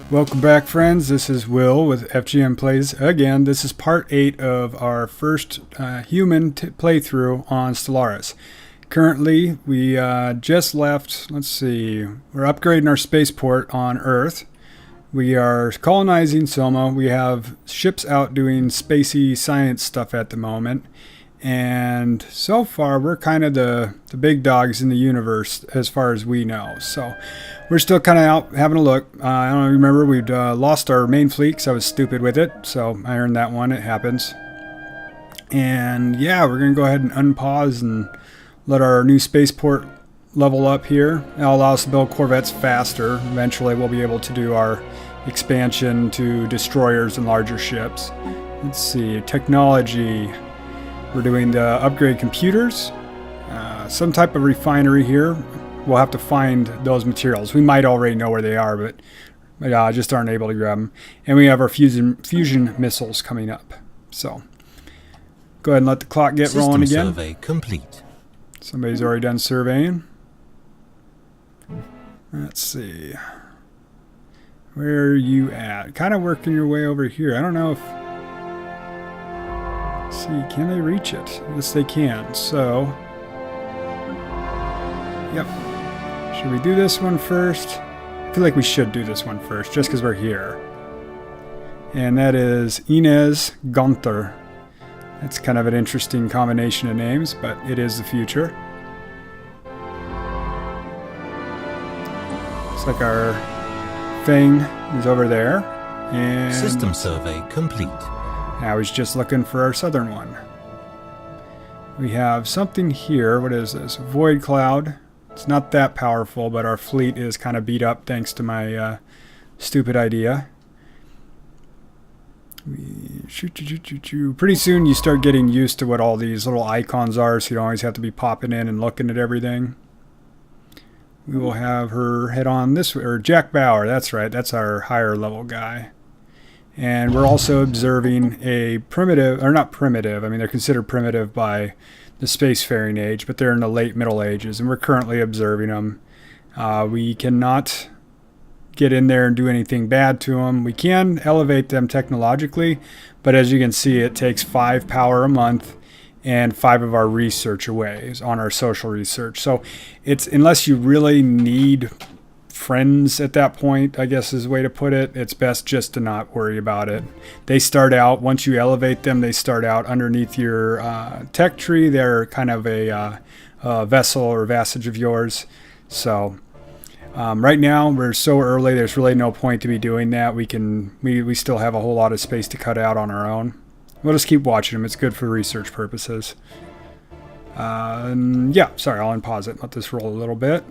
Welcome back, friends. This is Will with FGN Plays again. This is part 8 of our first human playthrough on Stellaris. Currently, we just left, let's see, we're upgrading our spaceport on Earth. We are colonizing Soma. We have ships out doing spacey science stuff at the moment. And so far, we're kind of the big dogs in the universe as far as we know. So we're still kind of out having a look. I don't remember, we'd lost our main fleet because I was stupid with it. So I earned that one. It happens. And yeah, we're going to go ahead and unpause and let our new spaceport level up here. It'll allow us to build corvettes faster. Eventually, we'll be able to do our expansion to destroyers and larger ships. Let's see, technology. We're doing the upgrade computers, some type of refinery here. We'll have to find those materials. We might already know where they are, but just aren't able to grab them. And we have our fusion missiles coming up. So go ahead and let the clock get rolling again. Survey complete. Somebody's already done surveying. Let's see. Where are you at? Kind of working your way over here. I don't know if... see, can they reach it? Yes, they can. So, yep. Should we do this one first? I feel like we should do this one first, just because we're here. And that is Inez Gunther. That's kind of an interesting combination of names, but it is the future. Looks like our thing is over there. And system survey complete. I was just looking for our southern one. We have something here. What is this? Void cloud. It's not that powerful, but our fleet is kind of beat up thanks to my stupid idea. Pretty soon you start getting used to what all these little icons are, so you don't always have to be popping in and looking at everything. We will have her head on this way, or Jack Bauer, that's right, that's our higher level guy. And we're also observing a primitive, or not primitive, I mean they're considered primitive by the spacefaring age, but they're in the late Middle Ages, and we're currently observing them. We cannot get in there and do anything bad to them. We can elevate them technologically, but as you can see, it takes 5 power a month and 5 of our research away on our social research. So it's, unless you really need friends at that point, I guess is the way to put it, it's best just to not worry about it. They start out, once you elevate them, they start out underneath your tech tree. They're kind of a vessel or vassalage of yours. So right now we're so early, there's really no point to be doing that. We still have a whole lot of space to cut out on our own. We'll just keep watching them. It's good for research purposes. Yeah, sorry, I'll unpause it and let this roll a little bit.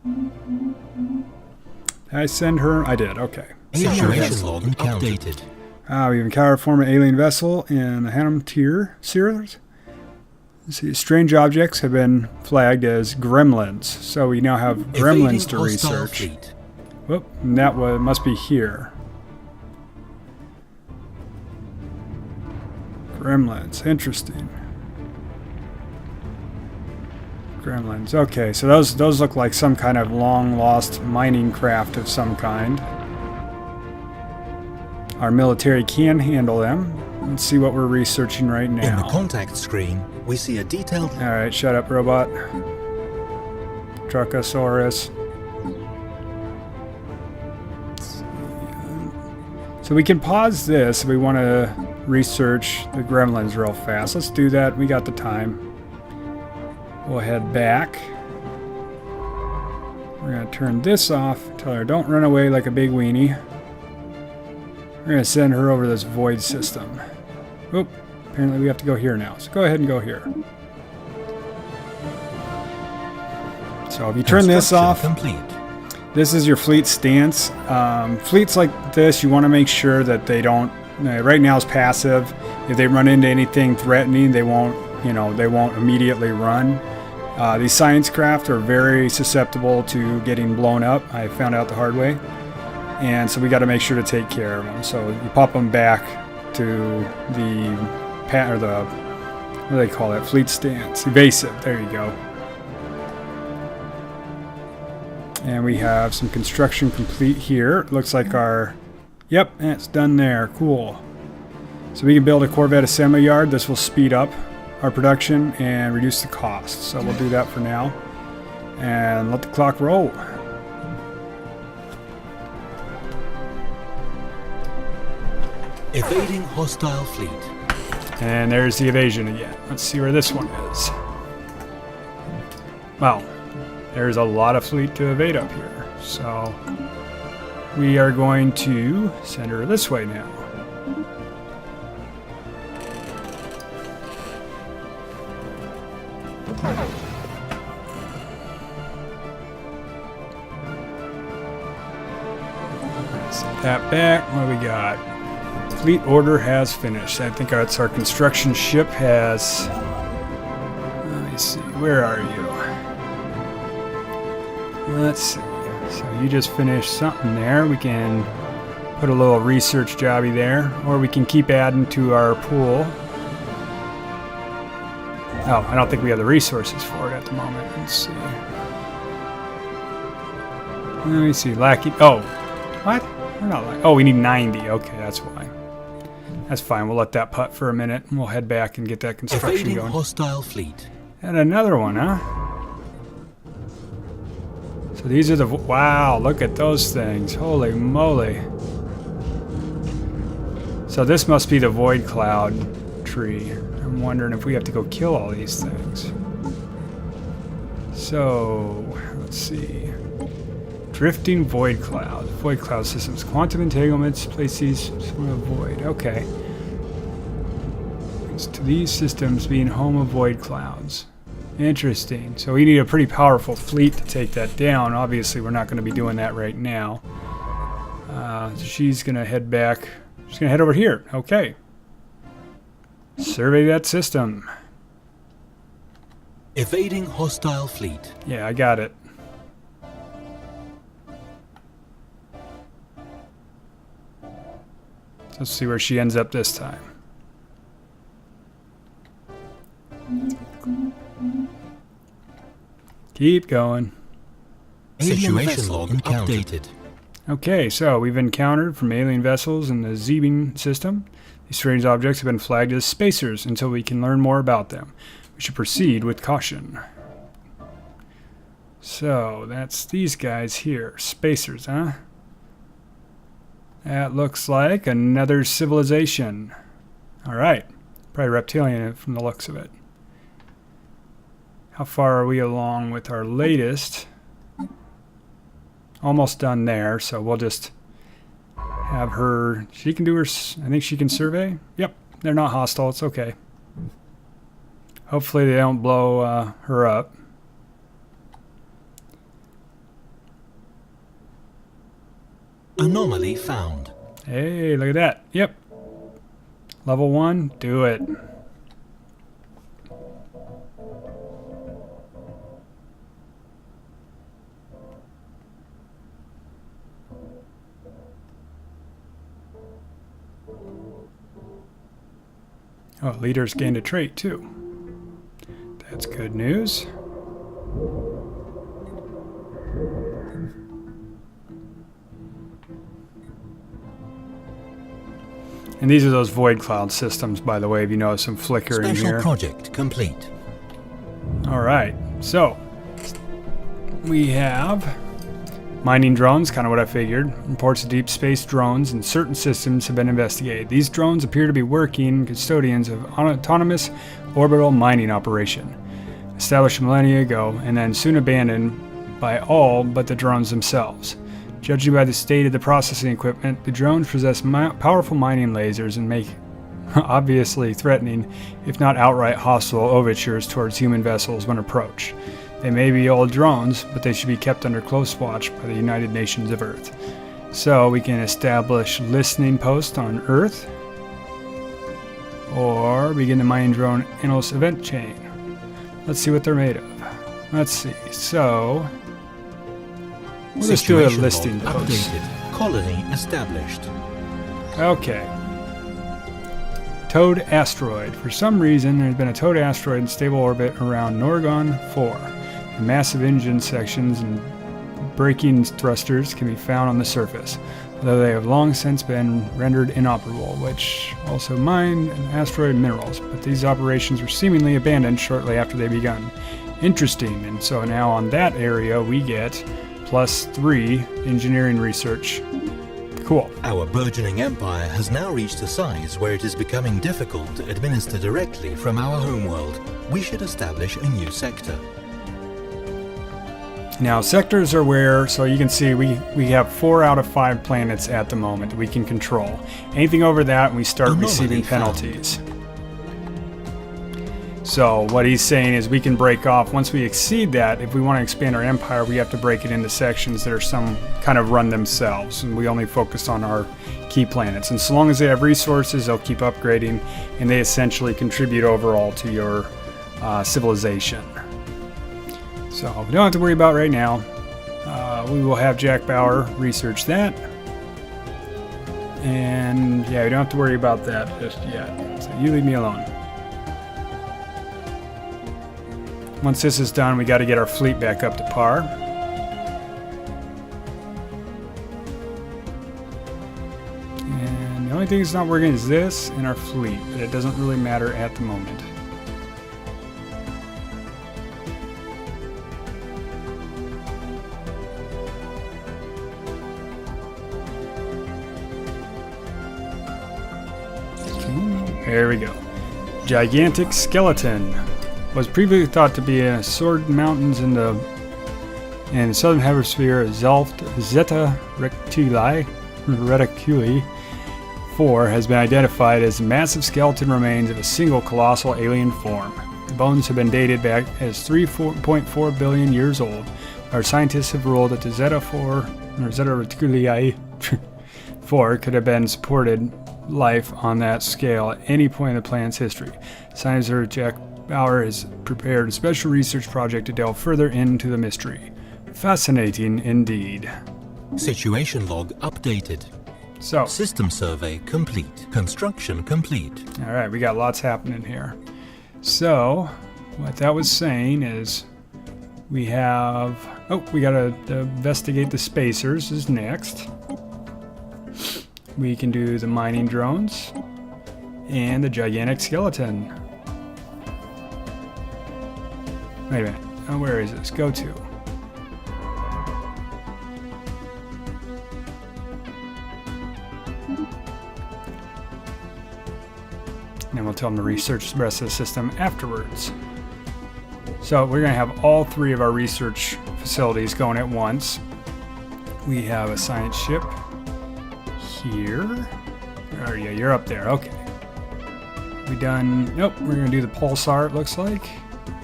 Did I send her? I did, okay. Situation log updated. We've encountered a former alien vessel in the Hanum tier series. Let's see, strange objects have been flagged as gremlins, so we now have gremlins to research. Whoop, and that must be here. Gremlins, interesting. Gremlins. Okay, so those look like some kind of long-lost mining craft of some kind. Our military can handle them. Let's see what we're researching right now. In the contact screen, we see a detailed... Alright, shut up, robot. Truckosaurus. So we can pause this if we want to research the gremlins real fast. Let's do that. We got the time. We'll head back. We're going to turn this off. Tell her don't run away like a big weenie. We're going to send her over this void system. Oop, apparently we have to go here now. So go ahead and go here. So if you turn this off, complete. This is your fleet stance. Fleets like this, you want to make sure that they don't, right now is passive. If they run into anything threatening, they won't immediately run. These science craft are very susceptible to getting blown up. I found out the hard way. And so we got to make sure to take care of them. So you pop them back to the what do they call that? Fleet stance. Evasive. There you go. And we have some construction complete here. Looks like our... Yep, it's done there. Cool. So we can build a Corvette assembly yard. This will speed up our production and reduce the cost. So we'll do that for now. And let the clock roll. Evading hostile fleet. And there's the evasion again. Let's see where this one is. Well, there's a lot of fleet to evade up here. So we are going to send her this way now. Set that back. What do we got? Fleet order has finished. I think that's our construction ship has... Let me see. Where are you? Let's see. So you just finished something there. We can put a little research jobby there. Or we can keep adding to our pool. Oh, I don't think we have the resources for it at the moment. Let's see. Let me see. Lacking... Oh. What? We're not like... Oh, we need 90. Okay, that's why. That's fine. We'll let that putt for a minute, and we'll head back and get that construction Evading going. Hostile fleet. And another one, huh? So these are the... Wow, look at those things. Holy moly. So this must be the void cloud tree. I'm wondering if we have to go kill all these things. So, let's see. Drifting void cloud. Void cloud systems. Quantum entanglements. Place these sort of void. Okay. It's to these systems being home of void clouds. Interesting. So we need a pretty powerful fleet to take that down. Obviously, we're not going to be doing that right now. So she's going to head back. She's going to head over here. Okay. Survey that system. Evading hostile fleet. Yeah, I got it. Let's see where she ends up this time. Keep going. Situation log updated. Okay, so we've encountered from alien vessels in the Zeebing system. These strange objects have been flagged as spacers until we can learn more about them. We should proceed with caution. So, that's these guys here. Spacers, huh? That looks like another civilization. Alright. Probably reptilian from the looks of it. How far are we along with our latest? Almost done there, so we'll just have her... She can do her... I think she can survey? Yep. They're not hostile. It's okay. Hopefully they don't blow her up. Anomaly found. Hey, look at that. Yep. Level 1, do it. Oh, leaders gained a trait too. That's good news. And these are those void cloud systems, by the way, if you notice some flickering Special here. project complete. Alright, so we have mining drones, kind of what I figured. Reports of deep space drones and certain systems have been investigated. These drones appear to be working custodians of autonomous orbital mining operation. Established millennia ago and then soon abandoned by all but the drones themselves. Judging by the state of the processing equipment, the drones possess powerful mining lasers and make obviously threatening, if not outright hostile, overtures towards human vessels when approached. They may be old drones, but they should be kept under close watch by the United Nations of Earth. So we can establish listening posts on Earth, or begin the mining drone endless event chain. Let's see what they're made of. Let's see. So we'll just do a Situation listing log post. updated. Colony established. Okay. Toad asteroid. For some reason, there's been a Toad asteroid in stable orbit around Norgon 4. The massive engine sections and braking thrusters can be found on the surface, although they have long since been rendered inoperable, which also mine asteroid minerals, but these operations were seemingly abandoned shortly after they begun. Interesting, and so now on that area we get +3 engineering research. Cool. Our burgeoning empire has now reached a size where it is becoming difficult to administer directly from our homeworld. We should establish a new sector. Now sectors are where, so you can see we have 4 out of 5 planets at the moment we can control. Anything over that we start Anomaly receiving found. penalties. So what he's saying is we can break off, once we exceed that, if we want to expand our empire, we have to break it into sections that are some kind of run themselves, and we only focus on our key planets. And so long as they have resources, they'll keep upgrading, and they essentially contribute overall to your civilization. So we don't have to worry about right now. We will have Jack Bauer research that. And yeah, we don't have to worry about that just yet. So you leave me alone. Once this is done, we got to get our fleet back up to par. And the only thing that's not working is this and our fleet, but it doesn't really matter at the moment. There we go. Gigantic skeleton. Was previously thought to be in Sword Mountains in the southern hemisphere. Zeta Reticuli 4 has been identified as massive skeleton remains of a single colossal alien form. The bones have been dated back as 3.4 billion years old. Our scientists have ruled that the Zeta Reticuli 4 could have been supported life on that scale at any point in the planet's history. Scientists are Jack Bauer has prepared a special research project to delve further into the mystery. Fascinating indeed. Situation log updated. So, System survey complete. Construction complete. alright, we got lots happening here. So, what that was saying is we have... Oh, we gotta investigate the spacers is next. We can do the mining drones and the gigantic skeleton. Wait a minute. Oh, where is this? Go to. And then we'll tell them to research the rest of the system afterwards. So we're going to have all 3 of our research facilities going at once. We have a science ship here. Where are you? You're up there. Okay. We done? Nope. We're going to do the pulsar, it looks like.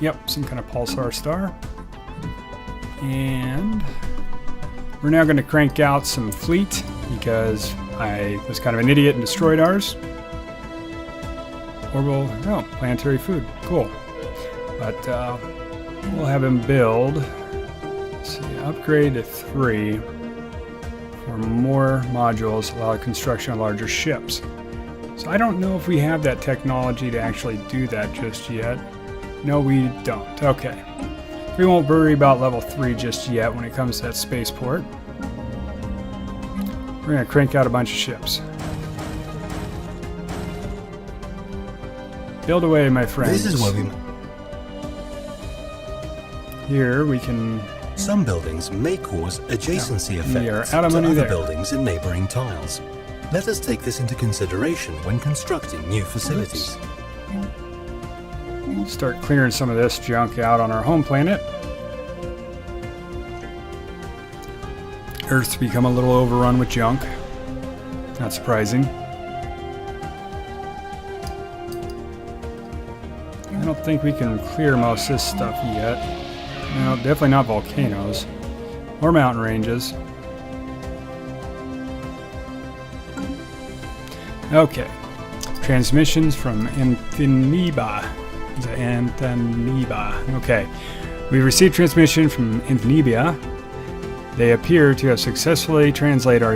Yep, some kind of pulsar star. And we're now going to crank out some fleet because I was kind of an idiot and destroyed ours. Orbital, oh, planetary food, cool. But we'll have him build, let's see, upgrade to 3 for more modules, allow construction of larger ships. So I don't know if we have that technology to actually do that just yet. No, we don't. Okay. We won't worry about level 3 just yet when it comes to that spaceport. We're going to crank out a bunch of ships. Build away, my friends. This is where we... Here we can... Some buildings may cause adjacency we are effects out of to money other there. buildings in neighboring tiles. Let us take this into consideration when constructing new facilities. Start clearing some of this junk out on our home planet. Earth's become a little overrun with junk. Not surprising. I don't think we can clear most of this stuff yet. No, definitely not volcanoes. Or mountain ranges. Okay. Transmissions from Anthoniba. Okay. We received transmission from Inthnebia. They appear to have successfully translated our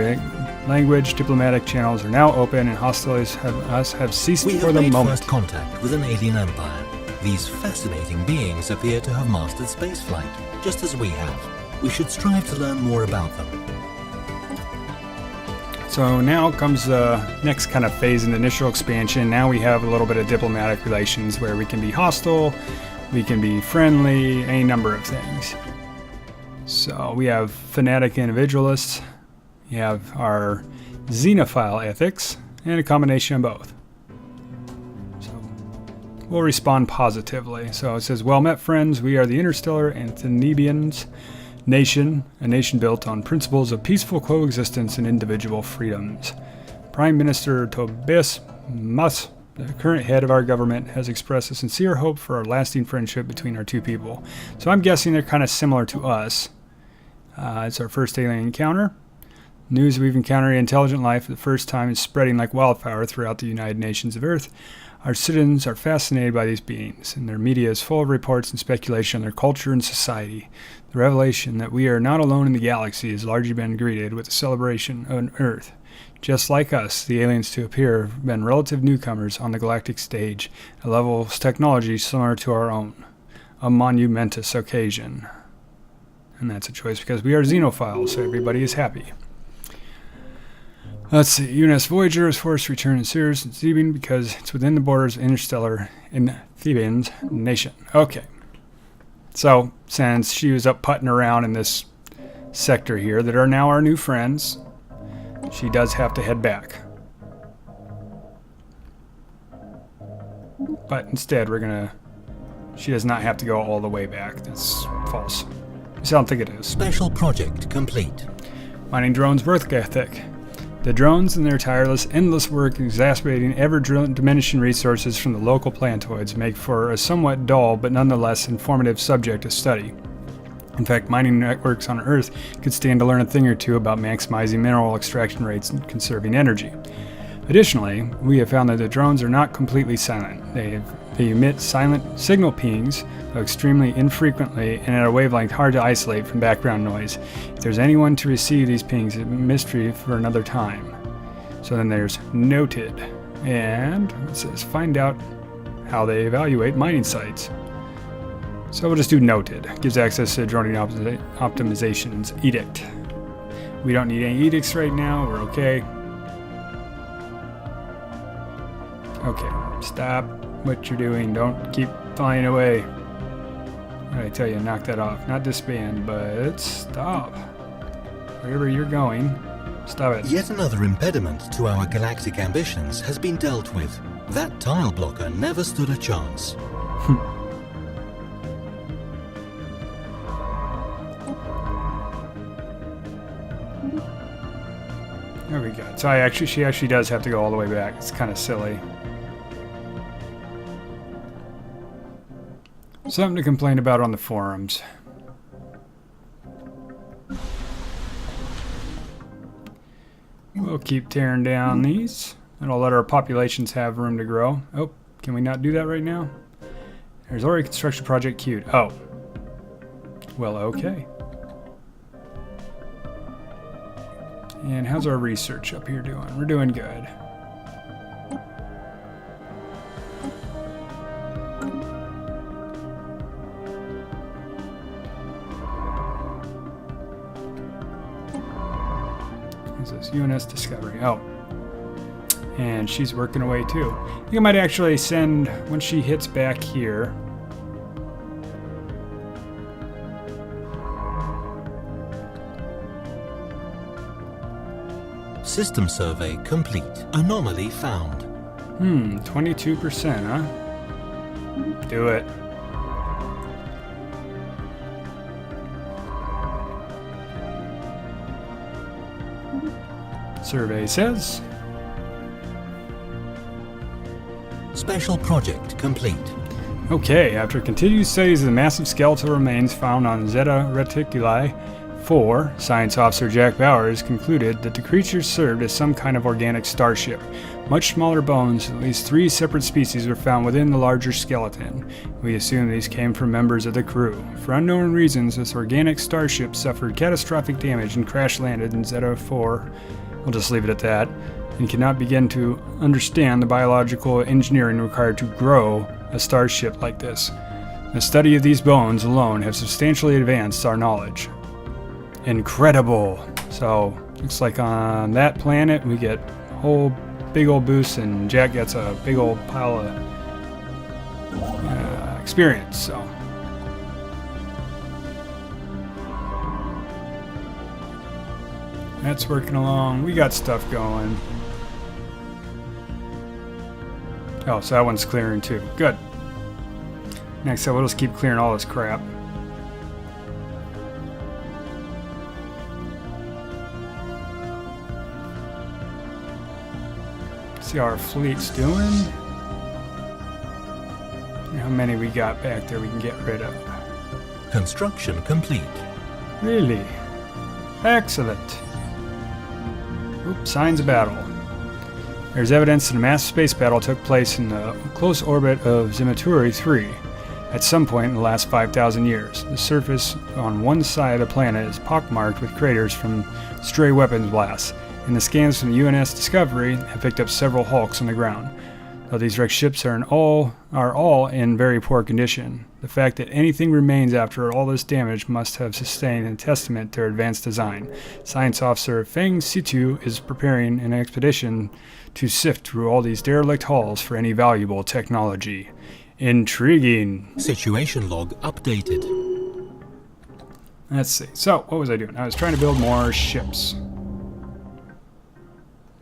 language. Diplomatic channels are now open, and hostilities have ceased for the moment. We have made first contact with an alien empire. These fascinating beings appear to have mastered spaceflight, just as we have. We should strive to learn more about them. So now comes the next kind of phase in the initial expansion. Now we have a little bit of diplomatic relations where we can be hostile, we can be friendly, any number of things. So we have fanatic individualists, we have our xenophile ethics, and a combination of both. So we'll respond positively. So it says, well met friends, we are the interstellar Anthenibians nation, a nation built on principles of peaceful coexistence and individual freedoms. Prime Minister Tobias Mas, the current head of our government, has expressed a sincere hope for a lasting friendship between our two people. So I'm guessing they're kind of similar to us. It's our first alien encounter. News we've encountered intelligent life for the first time is spreading like wildfire throughout the United Nations of Earth. Our citizens are fascinated by these beings, and their media is full of reports and speculation on their culture and society. The revelation that we are not alone in the galaxy has largely been greeted with a celebration on Earth. Just like us, the aliens to appear have been relative newcomers on the galactic stage, a level of technology similar to our own. A monumentous occasion. And that's a choice because we are xenophiles, so everybody is happy. Let's see, UNS Voyager is forced to return in Sirius and Thebes because it's within the borders of interstellar in Theban's nation. Okay. So, since she was up putting around in this sector here that are now our new friends, she does have to head back. But instead, she does not have to go all the way back. That's false. I don't think it is. Special project complete. Mining drones work ethic. The drones and their tireless, endless work exacerbating ever-diminishing resources from the local planetoids make for a somewhat dull but nonetheless informative subject of study. In fact, mining networks on Earth could stand to learn a thing or two about maximizing mineral extraction rates and conserving energy. Additionally, we have found that the drones are not completely silent. They emit silent signal pings, though extremely infrequently and at a wavelength hard to isolate from background noise. If there's anyone to receive these pings, it's a mystery for another time. So then there's noted, and it says find out how they evaluate mining sites. So we'll just do noted. Gives access to drone optimization's edict. We don't need any edicts right now. We're okay. Okay, stop what you're doing. Don't keep flying away. I tell you, knock that off. Not disband, but stop. Wherever you're going, stop it. Yet another impediment to our galactic ambitions has been dealt with. That tile blocker never stood a chance. There we go. So she actually does have to go all the way back. It's kind of silly. Something to complain about on the forums. We'll keep tearing down these. And I'll let our populations have room to grow. Oh, can we not do that right now? There's already a construction project queued. Oh. Well, okay. And how's our research up here doing? We're doing good. This is UNS Discovery. Oh. And she's working away too. I think I might actually send, once she hits back here, System survey complete. Anomaly found. 22%, huh? Do it. Survey says. Special project complete. Okay, after continued studies of the massive skeletal remains found on Zeta Reticuli 4, Science Officer Jack Bowers concluded that the creatures served as some kind of organic starship. Much smaller bones, at least 3 separate species, were found within the larger skeleton. We assume these came from members of the crew. For unknown reasons, this organic starship suffered catastrophic damage and crash-landed in Zeta 4. We'll just leave it at that, and cannot begin to understand the biological engineering required to grow a starship like this. The study of these bones alone have substantially advanced our knowledge. Incredible! So, looks like on that planet we get a whole big old boost, and Jack gets a big old pile of experience, so. That's working along. We got stuff going. Oh, so that one's clearing too. Good. Next up, we'll just keep clearing all this crap. See how our fleet's doing. And how many we got back there we can get rid of. Construction complete. Really? Excellent. Oops, signs of battle. There's evidence that a massive space battle took place in the close orbit of Zematuri 3 at some point in the last 5,000 years. The surface on one side of the planet is pockmarked with craters from stray weapons blasts, and the scans from the UNS Discovery have picked up several hulks on the ground. Though these wrecked ships are all in very poor condition, the fact that anything remains after all this damage must have sustained a testament to their advanced design. Science Officer Feng Situ is preparing an expedition to sift through all these derelict hulls for any valuable technology. Intriguing. Situation log updated. Let's see. So, what was I doing? I was trying to build more ships.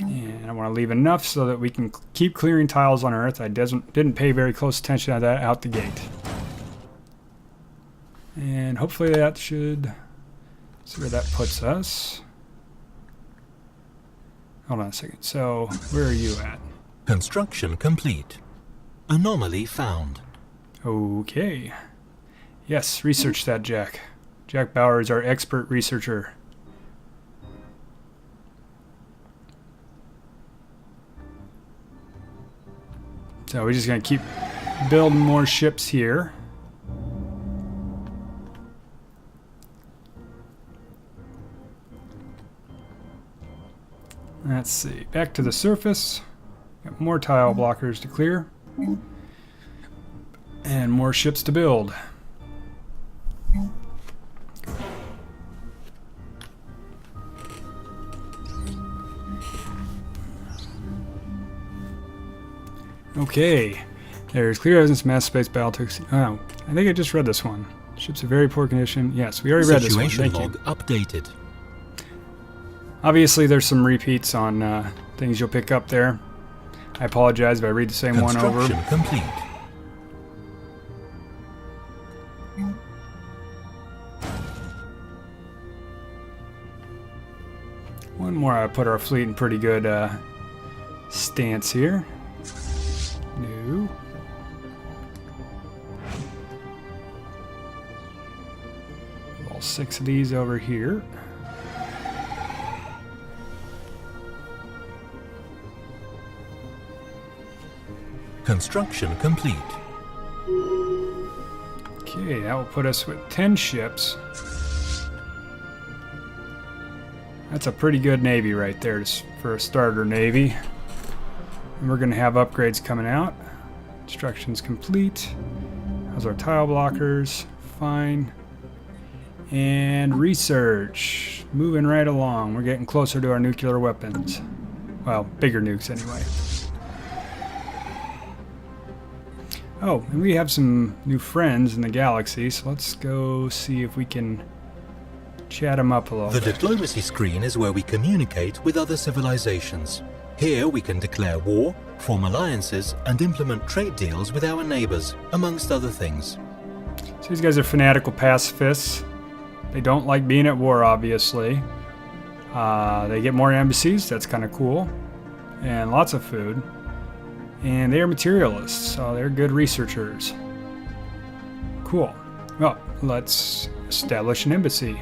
And I want to leave enough so that we can keep clearing tiles on Earth. I didn't pay very close attention to that out the gate. And hopefully that should see where that puts us. Hold on a second. So, where are you at? Construction complete. Anomaly found. Okay. Yes, research that, Jack. Jack Bauer is our expert researcher. So we're just going to keep building more ships here. Let's see. Back to the surface. Got more tile blockers to clear. And more ships to build. Okay. There's clear evidence mass space battle took... Oh, I think I just read this one. Ships in very poor condition. Yes, we already read this one. Thank you. Updated. Obviously, there's some repeats on things you'll pick up there. I apologize if I read the same one over. Construction complete. One more, I put our fleet in pretty good stance here. No. All 6 of these over here. Construction complete. Okay, that will put us with 10 ships. That's a pretty good navy right there just for a starter navy. And we're going to have upgrades coming out. Construction's complete. How's our tile blockers? Fine. And research. Moving right along. We're getting closer to our nuclear weapons. Well, bigger nukes anyway. Oh, and we have some new friends in the galaxy, so let's go see if we can chat them up a little bit. The diplomacy screen is where we communicate with other civilizations. Here we can declare war, form alliances, and implement trade deals with our neighbors, amongst other things. So these guys are fanatical pacifists. They don't like being at war, obviously. They get more embassies, that's kind of cool. And lots of food. And they are materialists, so they're good researchers. Cool. Well, let's establish an embassy.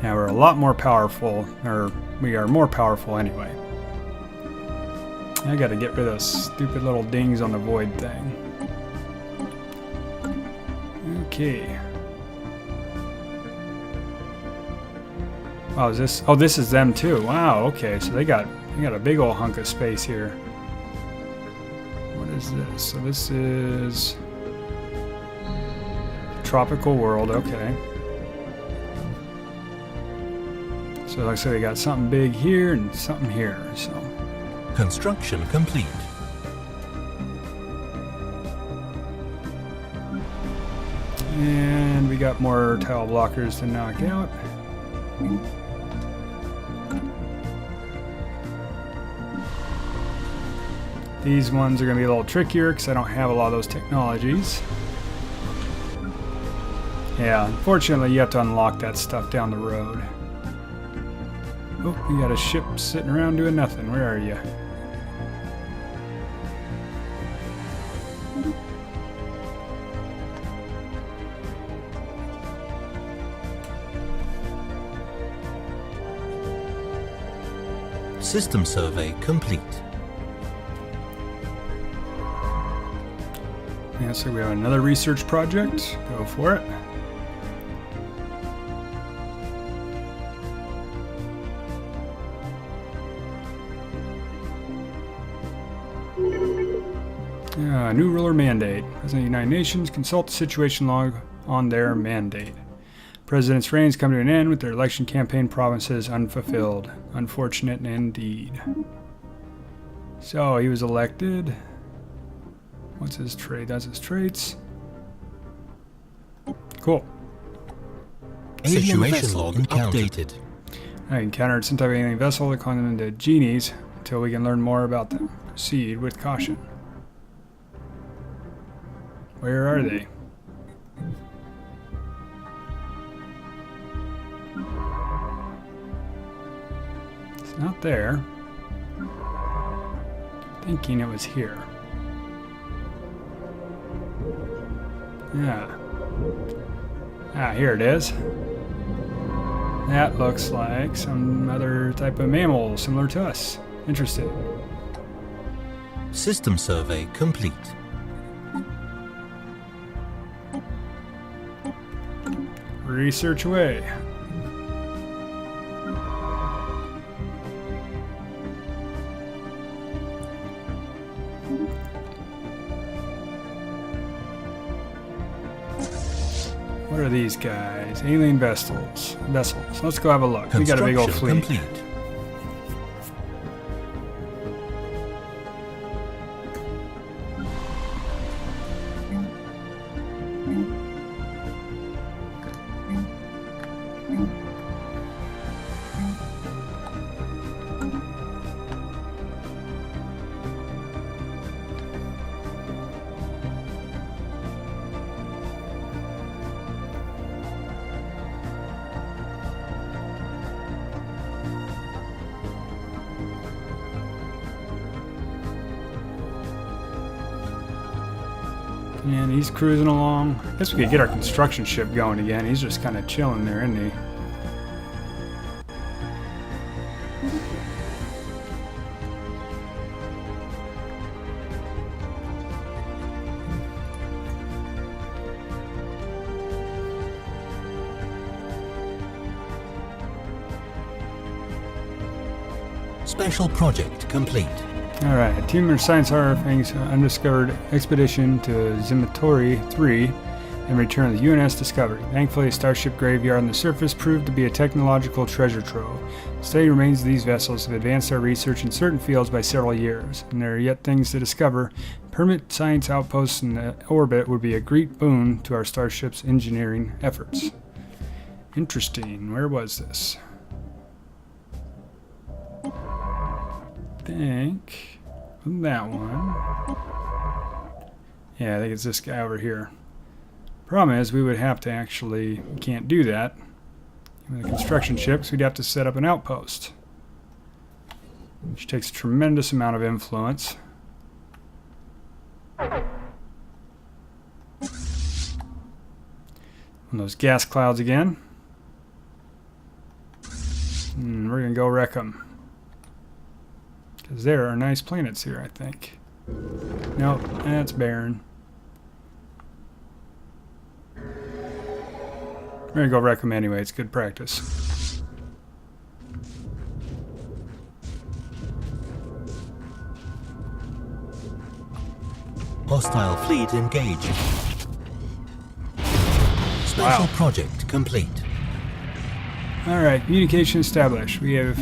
Yeah, we're a lot more powerful, or we are more powerful anyway. I gotta get rid of those stupid little dings on the void thing. Okay. Oh, is this? Oh, this is them too. Wow. Okay, so they got a big old hunk of space here. What is this? So this is tropical world. Okay. So like I said, they got something big here and something here. So Construction complete. and we got more tile blockers to knock out. These ones are going to be a little trickier because I don't have a lot of those technologies. Yeah, unfortunately you have to unlock that stuff down the road. Oh, we got a ship sitting around doing nothing. Where are you? System survey complete. Yeah, so we have another research project. Go for it. New ruler mandate. President of the United Nations consult the situation log on their mandate. President's reigns come to an end with their election campaign promises unfulfilled. Unfortunate indeed. So he was elected. What's his trait? That's his traits. Cool. Situation log updated. I encountered some type of alien vessel that called them into genies until we can learn more about them. Proceed with caution. Where are they? It's not there. Thinking it was here. Yeah. Ah, here it is. That looks like some other type of mammal similar to us. Interesting. System survey complete. Research away. What are these guys? Alien vessels. Let's go have a look. We got a big old fleet. Complete. And he's cruising along. I guess we could get our construction ship going again. He's just kind of chilling there, isn't he? Special project complete. Alright, a team of science artifacts undiscovered expedition to Zimmatori 3 and return to the UNS Discovery. Thankfully, a starship graveyard on the surface proved to be a technological treasure trove. The steady remains of these vessels have advanced our research in certain fields by several years, and there are yet things to discover. Permanent science outposts in the orbit would be a great boon to our starship's engineering efforts. Interesting. Where was this? I think that one. Yeah, I think it's this guy over here. Problem is, we would have to actually, we can't do that. With the construction ships, we'd have to set up an outpost, which takes a tremendous amount of influence. And those gas clouds again. going to go wreck them. Because there are nice planets here, I think. Nope, that's barren. We're going to go wreck them anyway. It's good practice. Hostile fleet engaged. Special project complete. Alright, communication established. We have...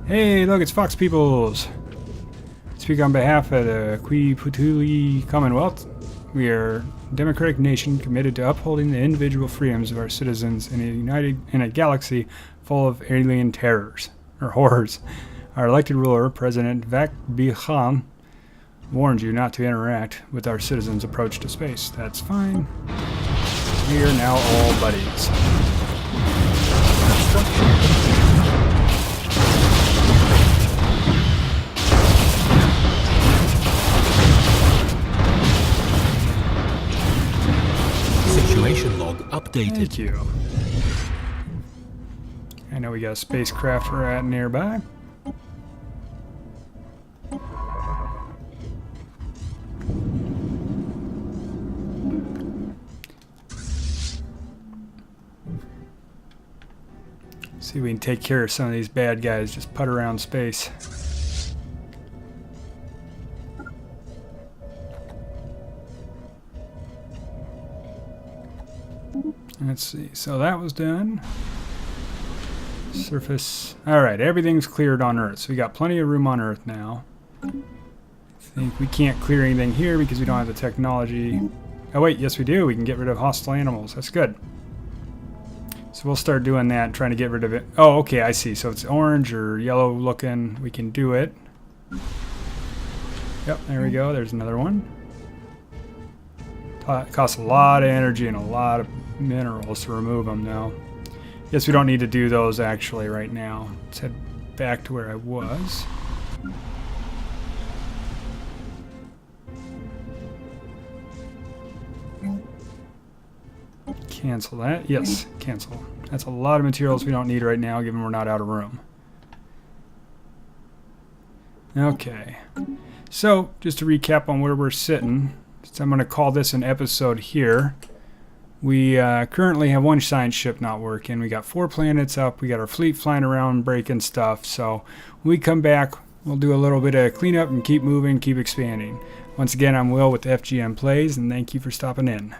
Hey, look, it's Fox Peoples. Speak on behalf of the Quiputuli Commonwealth. We are a democratic nation committed to upholding the individual freedoms of our citizens in a galaxy full of alien terrors, or horrors. Our elected ruler, President Vak Biham, warned you not to interact with our citizens' approach to space. That's fine. We are now all buddies. Situation log updated. Thank you. I know we got a spacecraft we're at nearby. See if we can take care of some of these bad guys just putt around space. Let's see, so that was done. Surface. Alright, everything's cleared on Earth. So we got plenty of room on Earth now. I think we can't clear anything here because we don't have the technology. Oh wait, yes we do. We can get rid of hostile animals. That's good. So we'll start doing that, trying to get rid of it. Oh, okay, I see. So it's orange or yellow looking. We can do it. Yep, there we go. There's another one. Costs a lot of energy and a lot of minerals to remove them now. Yes, we don't need to do those actually right now. Let's head back to where I was. Cancel that. Yes, cancel. That's a lot of materials we don't need right now, given we're not out of room. Okay. So, just to recap on where we're sitting, so I'm going to call this an episode here. We currently have one science ship not working. We got 4 planets up. We got our fleet flying around, breaking stuff. So, when we come back, we'll do a little bit of cleanup and keep moving, keep expanding. Once again, I'm Will with FGN Plays, and thank you for stopping in.